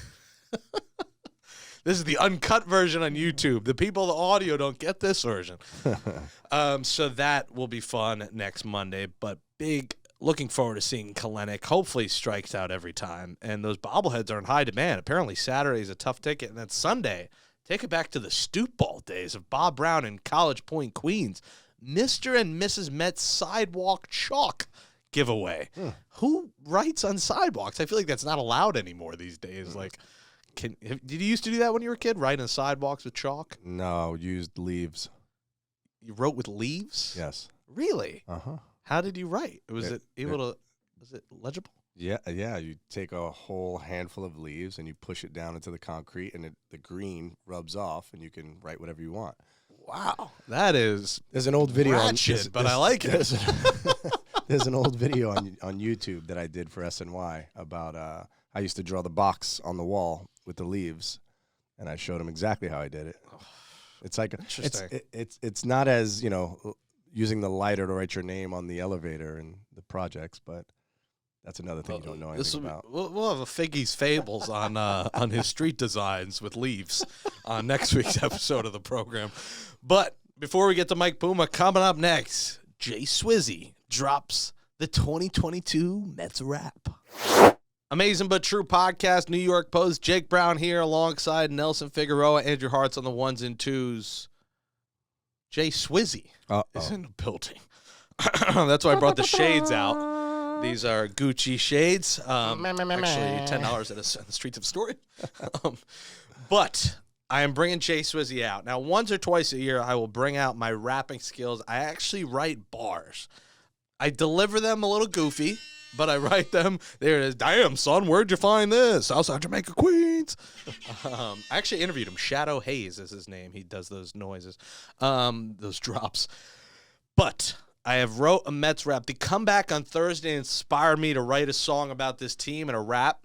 this is the uncut version on YouTube. The people, the audio, don't get this version. So that will be fun next Monday. But looking forward to seeing Kalenic. Hopefully strikes out every time. And those bobbleheads are in high demand. Apparently Saturday's a tough ticket. And then Sunday, take it back to the stoop ball days of Bob Brown in College Point, Queens. Mr. and Mrs. Mets sidewalk chalk giveaway. Who writes on sidewalks? I feel like that's not allowed anymore these days. Like, did you used to do that when you were a kid, write on sidewalks with chalk? No, used leaves. You wrote with leaves? Yes. Really? Uh-huh. How did you write? Was it legible? Yeah. You take a whole handful of leaves and you push it down into the concrete, and the green rubs off, and you can write whatever you want. Wow, that is there's an old video ratchet, but I like it. There's an old video on YouTube that I did for SNY about I used to draw the box on the wall with the leaves, and I showed him exactly how I did it. It's like it's not as using the lighter to write your name on the elevator and the projects, but that's another thing you don't know anything about. We'll have a Figgy's Fables on his street designs with leaves on next week's episode of the program. But before we get to Mike Puma, coming up next, Jay Swizzy drops the 2022 Mets wrap. Amazing But True podcast, New York Post. Jake Brown here alongside Nelson Figueroa, Andrew Hart's on the 1s and 2s. Jay Swizzy is in the building. That's why I brought the shades out. These are Gucci shades. Actually, $10 at the Streets of Story. But I am bringing Jay Swizzy out. Now, once or twice a year, I will bring out my rapping skills. I actually write bars. I deliver them a little goofy, but I write them. There it is. Damn, son, where'd you find this? Southside Jamaica, Queens. I actually interviewed him. Shadow Hayes is his name. He does those noises, those drops. But I have wrote a Mets rap. The comeback on Thursday inspired me to write a song about this team and a rap.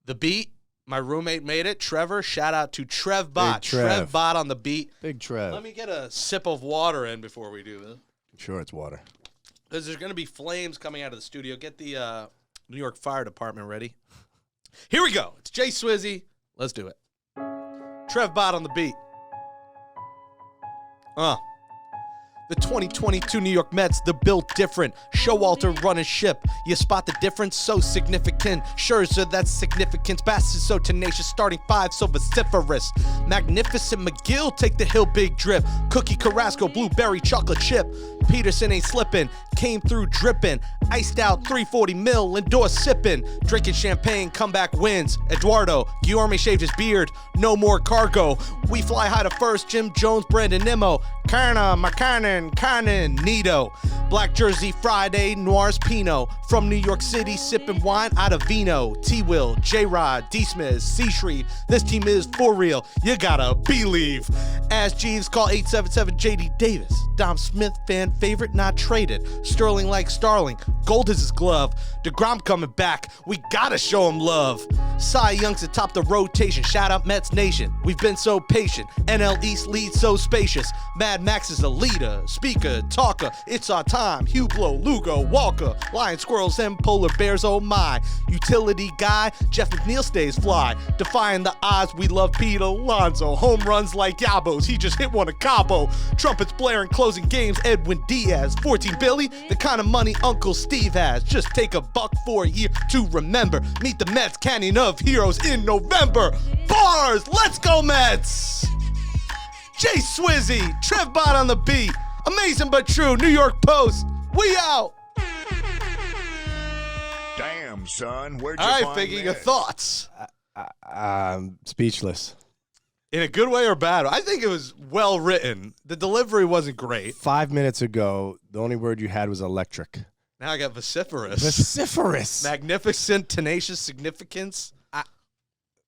The beat, my roommate made it. Trevor, shout out to Trev Bot. Trev Bot on the beat. Big Trev. Let me get a sip of water in before we do this. Sure, it's water. Because there's going to be flames coming out of the studio. Get the New York Fire Department ready. Here we go. It's Jay Swizzy. Let's do it. Trev Bot on the beat. The 2022 New York Mets, they're built different. Showalter running ship. You spot the difference? So significant. Scherzer, that's significance. Bassitt, so tenacious. Starting 5, so vociferous. Magnificent McGill, take the hill, big drip. Cookie Carrasco, blueberry chocolate chip. Peterson ain't slipping. Came through dripping. Iced out 340 mil. Lindor sipping. Drinking champagne, comeback wins. Eduardo, Guillorme shaved his beard. No more cargo. We fly high to first. Jim Jones, Brandon Nimmo. Kerna, Cannon, Nito. Black Jersey Friday, Noirs Pinot. From New York City, sipping wine out of vino. T-Will, J-Rod, D-Smith, C-Shreve. This team is for real. You gotta believe. As Jeeves, call 877 J.D. Davis. Dom Smith, fan favorite, not traded. Sterling like Starling. Gold is his glove. DeGrom coming back. We gotta show him love. Cy Young's atop the rotation. Shout out Mets Nation. We've been so patient. NL East lead so spacious. Mad Max is a leader. Speaker, talker, it's our time. Hublot, Lugo, Walker, Lion, Squirrels, and Polar Bears, oh my. Utility guy, Jeff McNeil stays fly. Defying the odds, we love Pete Alonso. Home runs like Yabos, he just hit one at Cabo. Trumpets blaring, closing games, Edwin Diaz. 14 Billy, the kind of money Uncle Steve has. Just take a buck for a year to remember. Meet the Mets, Canyon of Heroes in November. Bars, let's go Mets! Jay Swizzy, Trev Bot on the beat. Amazing But True, New York Post. We out. Damn, son, where'd you All right, find Figgy, your this? thoughts. Speechless. In a good way or bad? I think it was well written. The delivery wasn't great. 5 minutes ago, the only word you had was electric. Now I got vociferous. Vociferous. Magnificent, tenacious, significance.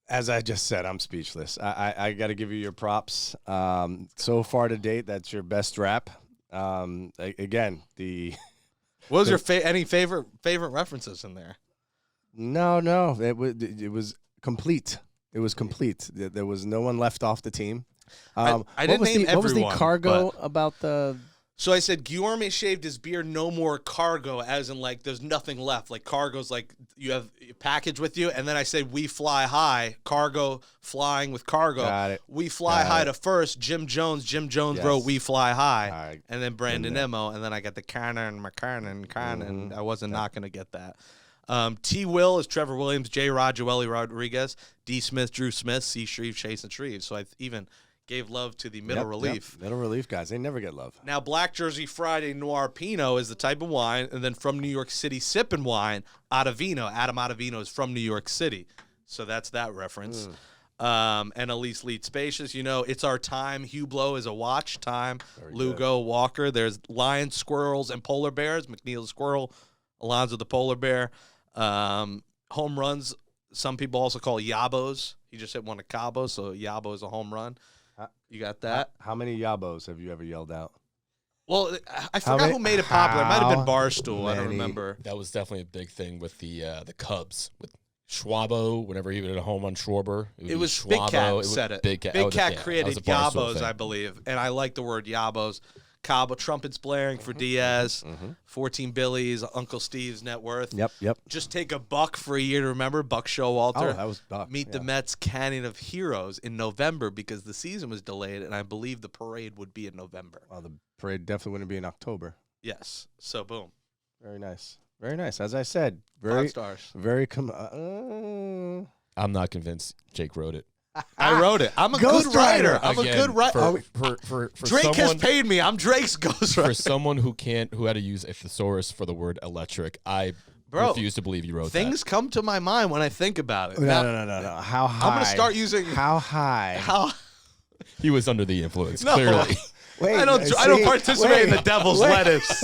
As I just said, I'm speechless. I got to give you your props. So far to date, that's your best rap. Again, What was your any favorite references in there? No. It was complete. It was complete. There was no one left off the team. I didn't name everyone. What was the cargo about the? So I said Guillorme shaved his beard, no more cargo, as in like there's nothing left. Like cargo's like you have a package with you, and then I said we fly high, cargo flying with cargo. Got it. We fly high to first. Jim Jones Yes. wrote we fly high, Right. and then Brandon Emo, and then I got the Carnan. I wasn't not gonna get that. T. Will is Trevor Williams, J. Rod, Joely Rodriguez, D. Smith, Drew Smith, C. Shreve, Chase, and Shreve. So I even gave love to the middle relief. Yep. Middle relief guys, they never get love. Now, Black Jersey Friday Noir Pinot is the type of wine, and then from New York City sipping wine, Ottavino. Adam Ottavino is from New York City, so that's that reference. And Elise Lead Spacious, it's our time. Hublot is a watch time. Lugo, Walker. There's lions, squirrels, and polar bears. McNeil the squirrel, Alonso the polar bear. Home runs, some people also call yabos. He just hit one at Cabo, so yabo is a home run. You got that? How many yabos have you ever yelled out? Well, I forgot who made it popular. It might have been Barstool. I don't remember. That was definitely a big thing with the Cubs with Schwabo. Whenever he would a home on Schwarber, it was Schwabo. Big Cat said it. Big Cat, Big Cat created yabos, thing. I believe, and I like the word yabos. Cabo trumpets blaring for Diaz. 14 Billies, Uncle Steve's net worth. Yep. Just take a buck for a year to remember. Buck Showalter. Oh, that was Buck. Meet the Mets Canyon of Heroes in November because the season was delayed, and I believe the parade would be in November. Well, the parade definitely wouldn't be in October. Yes. So boom. Very nice. Very nice. As I said, 5 stars. Very I'm not convinced Jake wrote it. I wrote it. I'm a good writer. I'm a good writer. For Drake has paid me. I'm Drake's ghostwriter. For someone who had to use a thesaurus for the word electric, I refuse to believe you wrote things that. come to my mind when I think about it. No. How high? I'm going to start using. How high? He was under the influence, No. clearly. Wait, I don't participate in the devil's lettuce.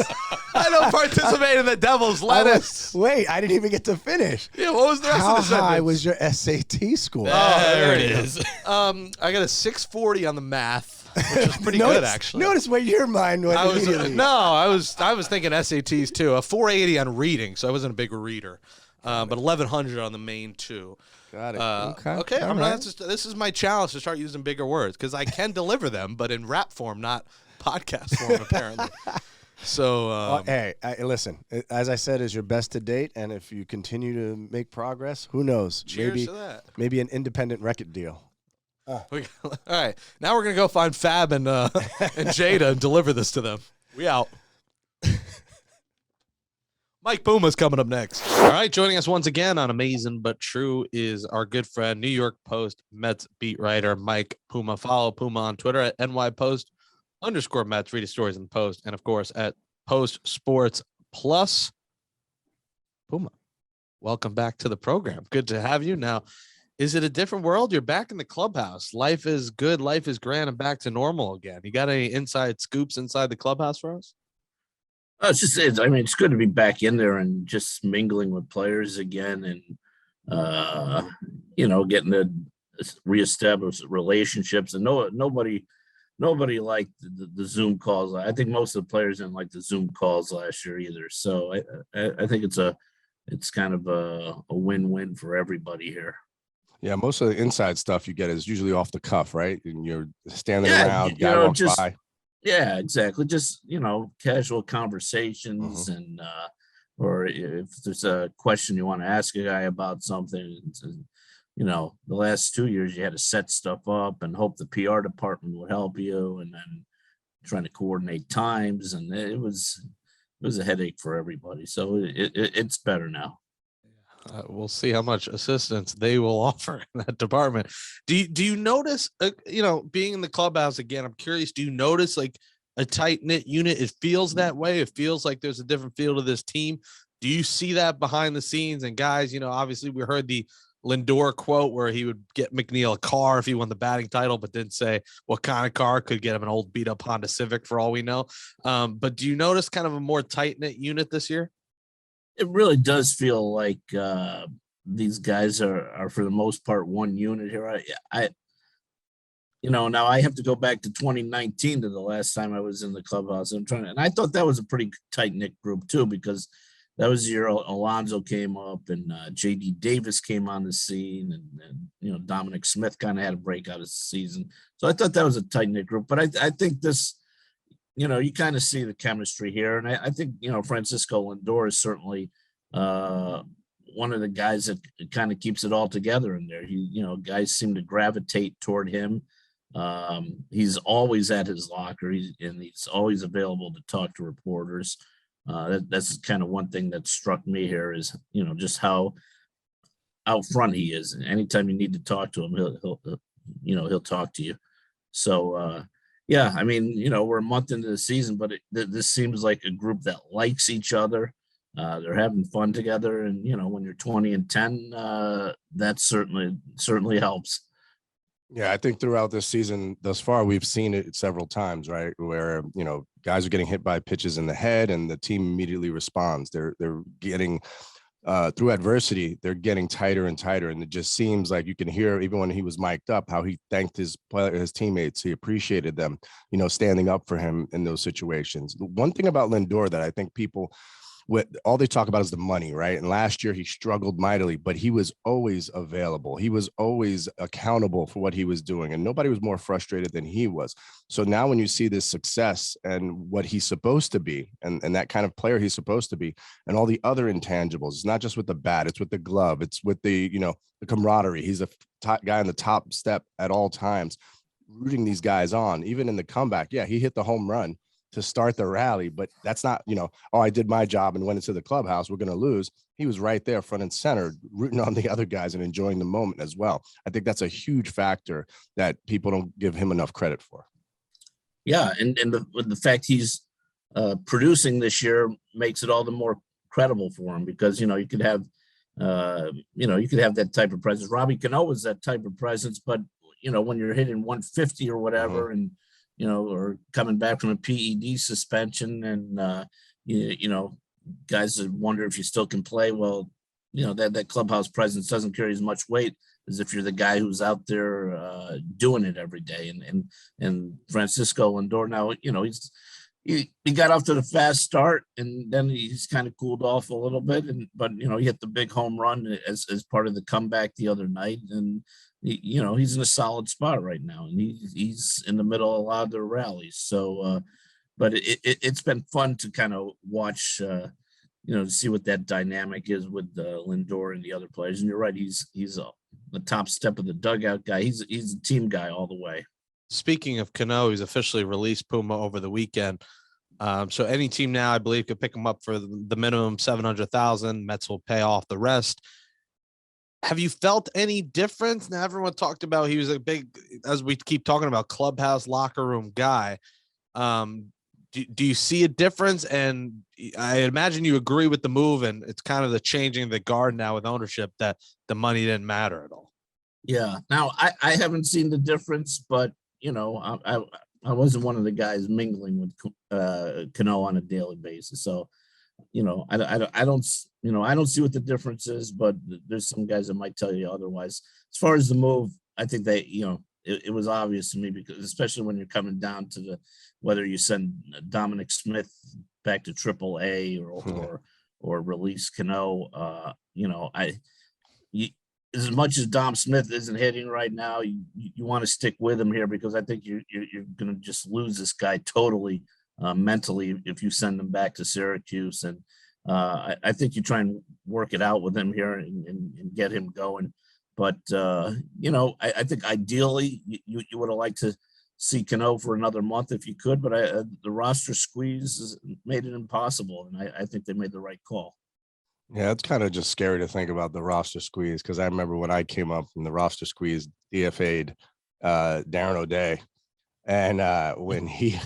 I don't participate in the devil's lettuce. Wait, I didn't even get to finish. Yeah, what was the rest of the sentence? How high was your SAT score? There it is. I got a 640 on the math, which is pretty good actually. Notice where your mind went immediately. I was thinking SATs too. A 480 on reading, so I wasn't a big reader. But 1100 on the main two. Got it. Okay. All right. This is my challenge to start using bigger words because I can deliver them, but in rap form, not podcast form, apparently. So, hey, listen. As I said, is your best to date, and if you continue to make progress, who knows? Cheers to that. Maybe an independent record deal. All right. Now we're gonna go find Fab and Jada and deliver this to them. We out. Mike Puma's coming up next. All right, joining us once again on Amazin But True is our good friend, New York Post Mets beat writer Mike Puma. Follow Puma on Twitter at NYPost_Mets. Read his stories in the Post. And, of course, at Post Sports Plus. Puma, welcome back to the program. Good to have you. Now, is it a different world? You're back in the clubhouse. Life is good. Life is grand and back to normal again. You got any inside scoops inside the clubhouse for us? It's good to be back in there and just mingling with players again and, getting to reestablish relationships. And nobody liked the Zoom calls. I think most of the players didn't like the Zoom calls last year either. So I think it's kind of a win-win for everybody here. Yeah, most of the inside stuff you get is usually off the cuff, right? And you're standing around, guy walks by. Yeah, exactly. Just, casual conversations and, or if there's a question you want to ask a guy about something, the last 2 years you had to set stuff up and hope the PR department would help you and then trying to coordinate times. And it was a headache for everybody. So it's better now. We'll see how much assistance they will offer in that department. Do you notice, being in the clubhouse again, I'm curious, do you notice like a tight knit unit? It feels that way. It feels like there's a different feel to this team. Do you see that behind the scenes? And guys, obviously we heard the Lindor quote where he would get McNeil a car if he won the batting title, but didn't say what kind of car. Could get him an old beat up Honda Civic for all we know. But do you notice kind of a more tight knit unit this year? It really does feel like these guys are for the most part one unit here. Now I have to go back to 2019 to the last time I was in the clubhouse. And I thought that was a pretty tight knit group too, because that was the year Alonso came up and JD Davis came on the scene, and Dominic Smith kind of had a breakout of the season. So I thought that was a tight knit group. But I think this, you kind of see the chemistry here, and I think Francisco Lindor is certainly one of the guys that kind of keeps it all together in there. Guys seem to gravitate toward him. He's always at his locker, and he's always available to talk to reporters. That's kind of one thing that struck me here is, just how out front he is. Anytime you need to talk to him, he'll talk to you. So, yeah, I mean, we're a month into the season, but this seems like a group that likes each other. They're having fun together. And, when you're 20-10, that certainly helps. Yeah, I think throughout this season thus far, we've seen it several times, right? Where, guys are getting hit by pitches in the head and the team immediately responds. They're getting through adversity, they're getting tighter and tighter. And it just seems like you can hear, even when he was mic'd up, how he thanked his teammates. He appreciated them, standing up for him in those situations. The one thing about Lindor that I think people, all they talk about is the money, right? And last year he struggled mightily, but he was always available. He was always accountable for what he was doing, and nobody was more frustrated than he was. So now when you see this success and what he's supposed to be, and that kind of player he's supposed to be, and all the other intangibles, it's not just with the bat, it's with the glove, it's with the, the camaraderie. He's a top guy on the top step at all times, rooting these guys on. Even in the comeback, yeah, he hit the home run to start the rally, but that's not, I did my job and went into the clubhouse, we're going to lose. He was right there front and center, rooting on the other guys and enjoying the moment as well. I think that's a huge factor that people don't give him enough credit for. Yeah. And the fact he's producing this year makes it all the more credible for him, because, you could have that type of presence. Robbie Cano was that type of presence, but, when you're hitting 150 or whatever, and, or coming back from a PED suspension, and, guys that wonder if you still can play. Well, that clubhouse presence doesn't carry as much weight as if you're the guy who's out there doing it every day. And Francisco Lindor now, he got off to the fast start, and then he's kind of cooled off a little bit. But he hit the big home run as part of the comeback the other night, and he's in a solid spot right now, and he's in the middle of a lot of their rallies. So, but it's been fun to kind of watch, to see what that dynamic is with Lindor and the other players. And you're right, he's the top step of the dugout guy. He's a team guy all the way. Speaking of Cano, he's officially released Puma over the weekend. So any team now, I believe, could pick him up for the minimum $700,000. Mets will pay off the rest. Have you felt any difference? Now, everyone talked about he was a big, as we keep talking about, clubhouse locker room guy. Do you see a difference? And I imagine you agree with the move, and it's kind of the changing of the guard now with ownership, that the money didn't matter at all. Yeah. Now I haven't seen the difference, but I wasn't one of the guys mingling with Cano on a daily basis. So, I don't see what the difference is, but there's some guys that might tell you otherwise. As far as the move, I think they, it was obvious to me, because especially when you're coming down to whether you send Dominic Smith back to AAA or release Cano, as much as Dom Smith isn't hitting right now, you want to stick with him here, because I think you're going to just lose this guy totally mentally if you send him back to Syracuse. And I think you try and work it out with him here and get him going. But, I think ideally you would have liked to see Cano for another month if you could, but the roster squeeze made it impossible. And I think they made the right call. Yeah, it's kind of just scary to think about the roster squeeze, because I remember when I came up and the roster squeeze DFA'd Darren O'Day. And when he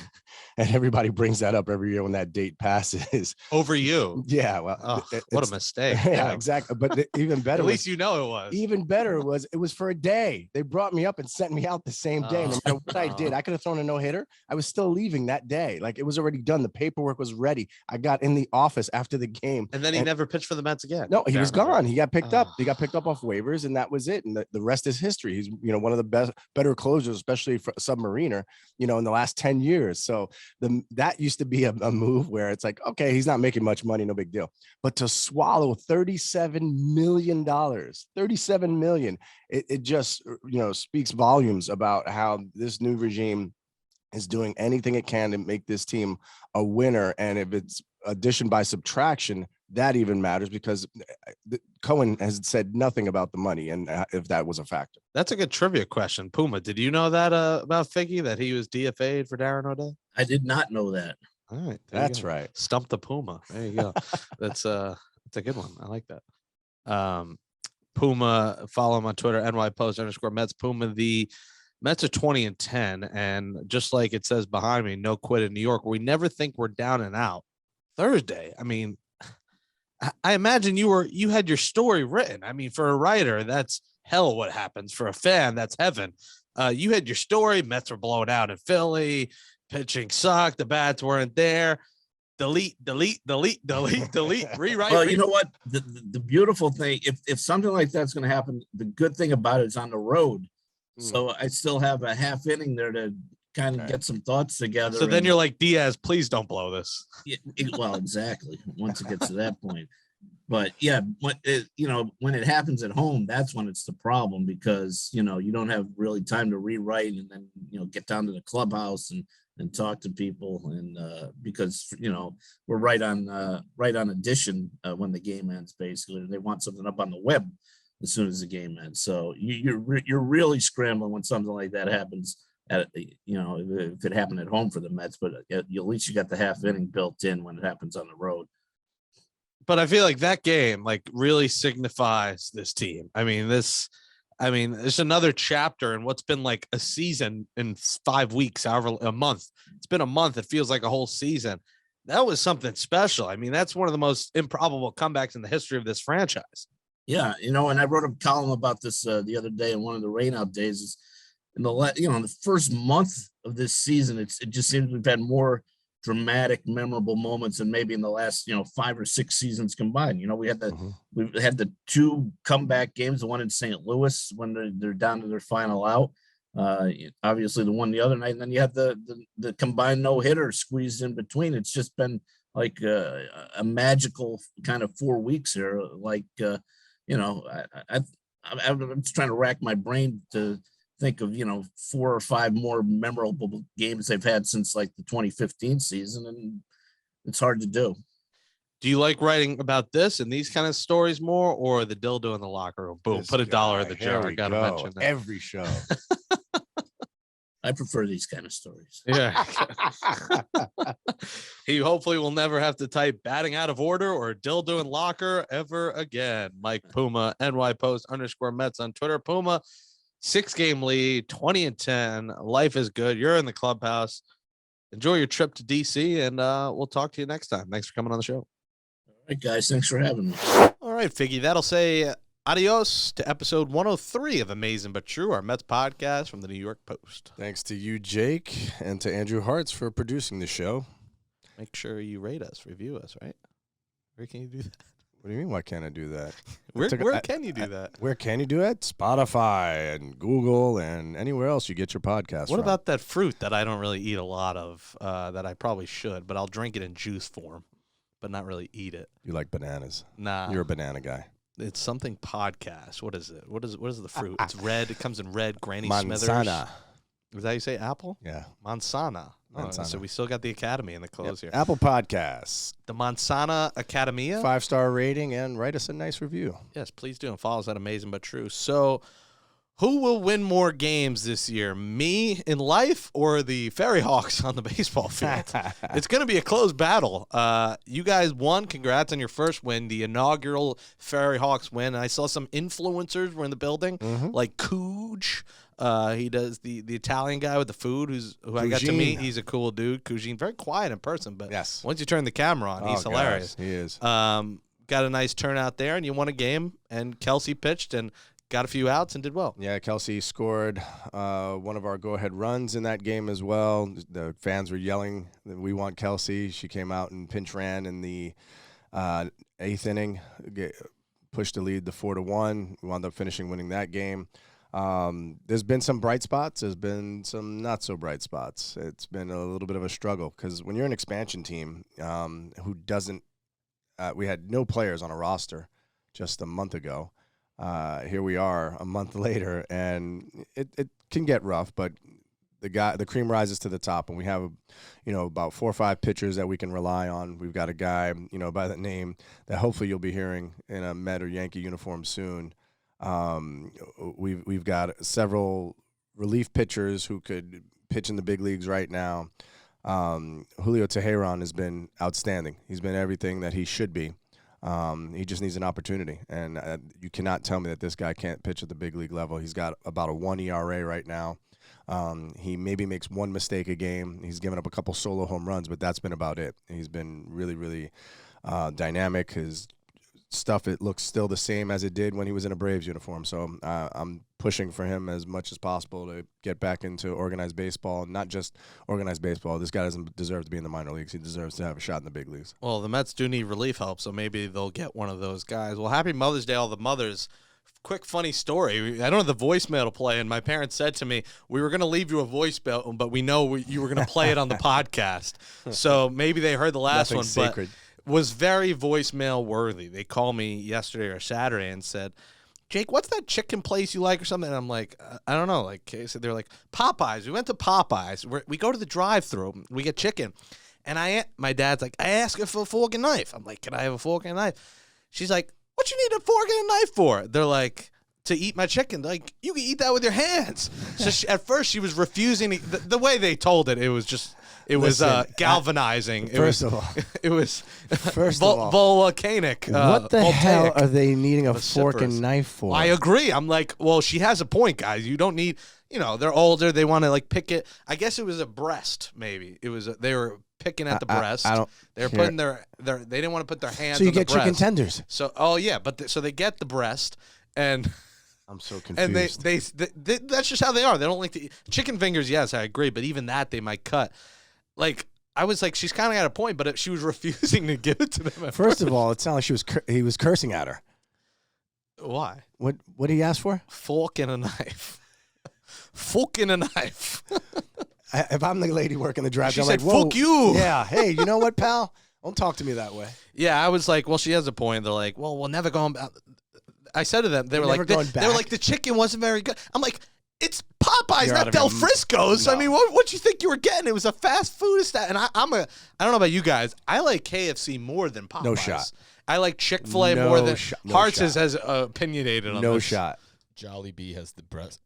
and everybody brings that up every year when that date passes. Over you. Yeah, well, what a mistake. Yeah, exactly. But even better, at least you know it was. Even better was it was for a day. They brought me up and sent me out the same day. No matter what I did, I could have thrown a no-hitter. I was still leaving that day. Like, it was already done. The paperwork was ready. I got in the office after the game, and then he never pitched for the Mets again. No, he was gone. He got picked up. He got picked up off waivers, and that was it. And the rest is history. He's, one of the better closers, especially for a submariner, in the last 10 years. So that used to be a move where it's like, okay, he's not making much money, no big deal. But to swallow $37 million, $37 million, it just, speaks volumes about how this new regime is doing anything it can to make this team a winner. And if it's addition by subtraction, that even matters, because Cohen has said nothing about the money and if that was a factor. That's a good trivia question. Puma, did you know that about Figgy, that he was DFA'd for Darren O'Day? I did not know that. All right. That's right. Stump the Puma. There you go. That's a good one. I like that. Puma, follow him on Twitter, NYPost_Mets. Puma, the Mets are 20-10. And just like it says behind me, no quit in New York. We never think we're down and out. Thursday, I mean, I imagine you had your story written. I mean, for a writer, that's hell what happens. For a fan, that's heaven. You had your story. Mets were blown out in Philly. Pitching sucked. The bats weren't there. Delete. Rewrite. Well, you know what? The beautiful thing, if something like that's going to happen, the good thing about it is on the road. So I still have a half inning there to kind of get some thoughts together. So then you're like, Diaz, please don't blow this. Well, exactly. Once it gets to that point. But yeah, when it happens at home, that's when it's the problem, because, you don't have really time to rewrite and then, get down to the clubhouse and talk to people. And because, we're right on edition when the game ends, basically. They want something up on the web as soon as the game ends. So you're really scrambling when something like that happens. If it happened at home for the Mets, but at least you got the half inning built in when it happens on the road. But I feel like that game really signifies this team. I mean, it's another chapter in what's been like a season in 5 weeks, however, a month. It's been a month. It feels like a whole season. That was something special. I mean, that's one of the most improbable comebacks in the history of this franchise. Yeah. And I wrote a column about this the other day in one of the rainout days. Is in the first month of this season, it just seems we've had more dramatic, memorable moments than maybe in the last 5 or 6 seasons combined. We had the 2 comeback games, the one in St. Louis when they're down to their final out. Obviously the one the other night, and then you had the combined no-hitter squeezed in between. It's just been like a magical kind of 4 weeks here. I'm just trying to rack my brain to think of 4 or 5 more memorable games they've had since like the 2015 season, and it's hard to do. Do you like writing about this and these kind of stories more, or the dildo in the locker room? Boom, put $1 in the jar. I gotta mention that. Every show. I prefer these kind of stories. Yeah. He hopefully will never have to type batting out of order or dildo in locker ever again. Mike Puma, NYPost_Mets on Twitter. Puma, 6-game lead, 20-10. Life is good. You're in the clubhouse. Enjoy your trip to DC, and we'll talk to you next time. Thanks for coming on the show. All right, guys. Thanks for having me. All right, Figgy. That'll say adios to episode 103 of Amazin But True, our Mets podcast from the New York Post. Thanks to you, Jake, and to Andrew Hartz for producing the show. Make sure you rate us, review us, right? Where can you do that? What do you mean, why can't I do that? Where can you do that? Where can you do it? Spotify and Google and anywhere else you get your podcast What from. about that fruit that I don't really eat a lot of, that I probably should, but I'll drink it in juice form, but not really eat it? You like bananas. Nah. You're a banana guy. It's something podcast. What is it? What is the fruit? It's red. It comes in red. Granny Manzana. Smithers. Is that how you say apple? Yeah. Manzana. Manzana. So we still got the Academy in the clothes here. Apple Podcasts. The Manzana Academia. 5-star rating and write us a nice review. Yes, please do. And follow us at Amazin But True. So Who will win more games this year, me in life or the Ferry Hawks on the baseball field? It's going to be a close battle. You guys won. Congrats on your first win, the inaugural Ferry Hawks win. And I saw some influencers were in the building, like Cooj. He does the Italian guy with the food who I got to meet. He's a cool dude. Cougine, very quiet in person, but once you turn the camera on, he's hilarious. He is. Got a nice turnout there, and you won a game, and Kelsey pitched and got a few outs and did well. Yeah, Kelsey scored one of our go-ahead runs in that game as well. The fans were yelling that we want Kelsey. She came out and pinch ran in the 8th inning, pushed the lead to 4-1. We wound up winning that game. There's been some bright spots. There's been some not so bright spots. It's been a little bit of a struggle because when you're an expansion team who doesn't we had no players on a roster just a month ago. Here we are a month later, and it can get rough, but the cream rises to the top, and we have, about 4 or 5 pitchers that we can rely on. We've got a guy, by that name that hopefully you'll be hearing in a Met or Yankee uniform soon. We've got several relief pitchers who could pitch in the big leagues right now. Julio Teheran has been outstanding. He's been everything that he should be. He just needs an opportunity, and you cannot tell me that this guy can't pitch at the big league level. He's got about a 1 ERA right now. He maybe makes one mistake a game. He's given up a couple solo home runs, but that's been about it. He's been really, really dynamic. His stuff, it looks still the same as it did when he was in a Braves uniform. So I'm pushing for him as much as possible to get back into organized baseball, not just organized baseball. This guy doesn't deserve to be in the minor leagues. He deserves to have a shot in the big leagues. Well, the Mets do need relief help, so maybe they'll get one of those guys. Well, happy Mother's Day, all the mothers. Quick funny story. I don't have the voicemail to play, and my parents said to me, we were going to leave you a voicemail, but we know you were going to play it on the podcast. So maybe they heard the last Nothing one, sacred. but was very voicemail worthy. They called me yesterday or Saturday and said, Jake, what's that chicken place you like or something? And I'm like, I don't know. So they're like, Popeyes. We went to Popeyes. We go to the drive-thru. We get chicken. And my dad's like, I asked her for a fork and knife. I'm like, can I have a fork and a knife? She's like, what you need a fork and a knife for? They're like, to eat my chicken. They're like, you can eat that with your hands. So at first she was refusing. The way they told it, it was just... It was galvanizing. First of all, it was volcanic. What the hell are they needing a fork and knife for? I agree. I'm like, well, she has a point, guys. You don't need, they're older. They want to pick it. I guess it was a breast. Maybe it was. They were picking at the breast. They were putting their. They didn't want to put their hands. So you on the get chicken tenders. So so they get the breast and. I'm so confused. And they that's just how they are. They don't like to eat chicken fingers. Yes, I agree, but even that they might cut. I was like, she's kind of got a point, but she was refusing to give it to them. First of all, it sounded like he was cursing at her. Why? What did he ask for? Fork and a knife. Fork and a knife. If I'm the lady working the drive, she I'm said, like, whoa. fuck you. Yeah. Hey, you know what, pal? Don't talk to me that way. Yeah, I was like, well, she has a point. They're like, well, we'll never go on. I said to them, they were like, the chicken wasn't very good. I'm like, it's Popeyes, not Del Frisco's. No. I mean, what you think you were getting? It was a fast food establishment. And I don't know about you guys. I like KFC more than Popeyes. No shot. I like Chick-fil-A more than Hearts has opinionated on this. No shot. Jollibee has the breast.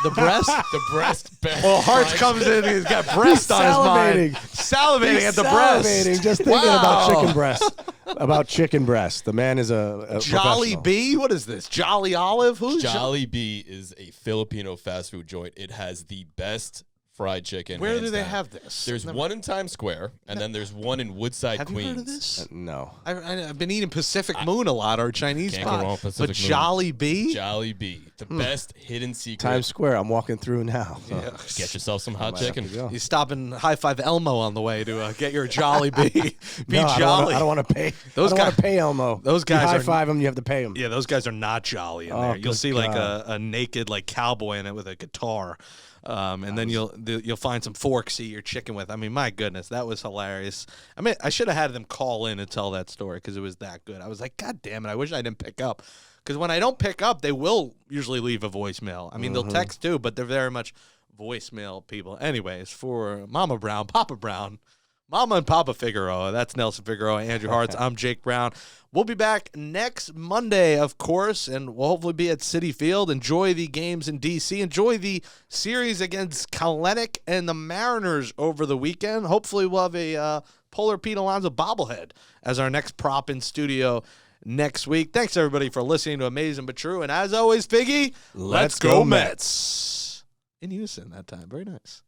The breast? The breast best. Well, Hearts comes in and he's got breast on his mind. Salivating at the breast. Just thinking about chicken breast. About chicken breast. The man is a Jollibee? What is this? Jolly Olive? Who's Jollibee is a Filipino fast food joint. It has the best fried chicken. Where do they have this? There's one in Times Square, and then there's one in Woodside, have Queens. You heard of this? No. I've been eating Pacific Moon a lot, or Chinese can't go wrong with spot. Pacific But Moon. Jollibee? Jollibee, the best hidden secret. Times Square. I'm walking through now. So. Yeah. Get yourself some hot chicken. You stop and high five Elmo on the way to get your Jollibee. Be no, jolly. I don't want to pay. Those I don't guys want to pay Elmo. Those guys high five him. You have to pay him. Yeah, those guys are not jolly in there. You'll see a naked cowboy in it with a guitar. And then you'll find some forks to eat your chicken with. I mean, my goodness, that was hilarious. I mean, I should have had them call in and tell that story because it was that good. I was like, God damn it, I wish I didn't pick up. Because when I don't pick up, they will usually leave a voicemail. I mean, they'll text too, but they're very much voicemail people. Anyways, for Mama Brown, Papa Brown, Mama and Papa Figueroa. That's Nelson Figueroa, Andrew Hartz. I'm Jake Brown. We'll be back next Monday, of course, and we'll hopefully be at Citi Field. Enjoy the games in D.C. Enjoy the series against Kalenic and the Mariners over the weekend. Hopefully we'll have a Polar Pete Alonso bobblehead as our next prop in studio next week. Thanks, everybody, for listening to Amazin But True. And as always, Figgy, let's go Mets. In unison that time. Very nice.